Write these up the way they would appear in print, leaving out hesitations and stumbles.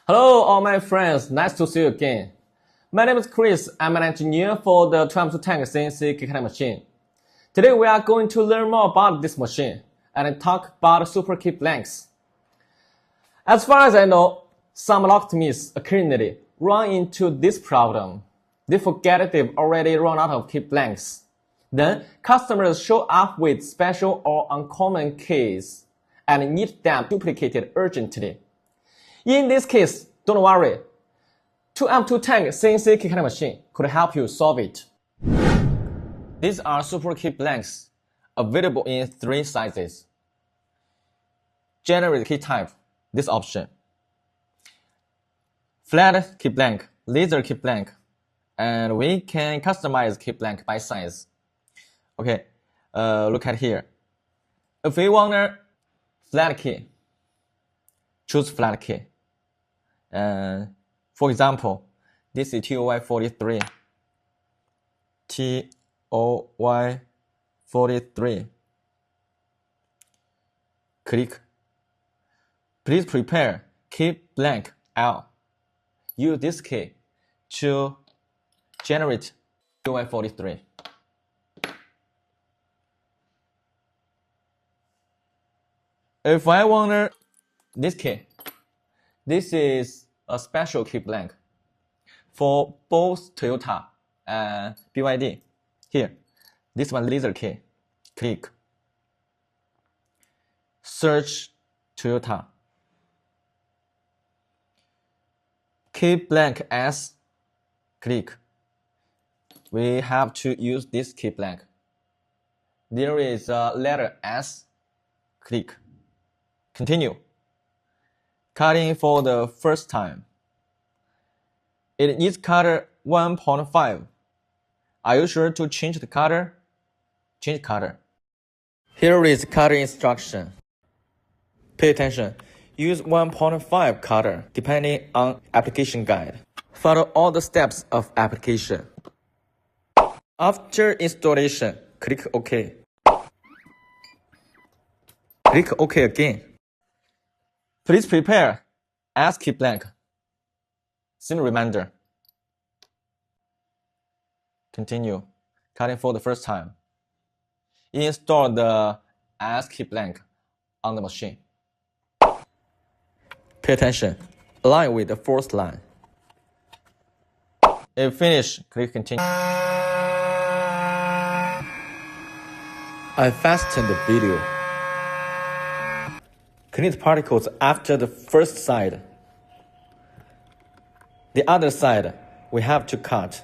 Hello all my friends, nice to see you again. My name is Chris, I'm an engineer for the 12-to-10 CNC keycutting machine. Today we are going to learn more about this machine and talk about super key blanks. As far as I know, some locksmiths occasionally run into this problem. They forget they've already run out of key blanks. Then customers show up with special or uncommon keys and need them duplicated urgently. In this case, don't worry. 2M210 CNC keycutting machine could help you solve it. These are super key blanks available in 3 sizes. Generate key type, this option. Flat key blank, laser key blank, and we can customize key blank by size. Okay, look at here. If we want a flat key, choose flat key. For example, this is TOY43. TOY43. Click. Please prepare key blank L. Use this key to generate TOY43. If I want this key, this is a special key blank for both Toyota and BYD. Here, this one laser key. Click. Search Toyota. Key blank S. Click. We have to use this key blank. There is a letter S. Click. Continue. Cutting for the first time. It needs cutter 1.5. Are you sure to change the cutter? Change cutter. Here is cutter instruction. Pay attention. Use 1.5 cutter depending on application guide. Follow all the steps of application. After installation, click OK. Click OK again. Please prepare S key blank. Same reminder. Continue. Cutting for the first time. Install the S key blank on the machine. Pay attention. Align with the fourth line. If finished, click continue. I fastened the video. Clean the particles after the first side. The other side, we have to cut.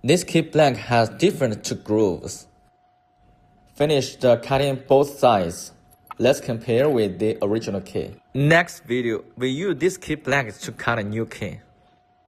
This key blank has different 2 grooves. Finish the cutting both sides. Let's compare with the original key. Next video, we use this key blank to cut a new key.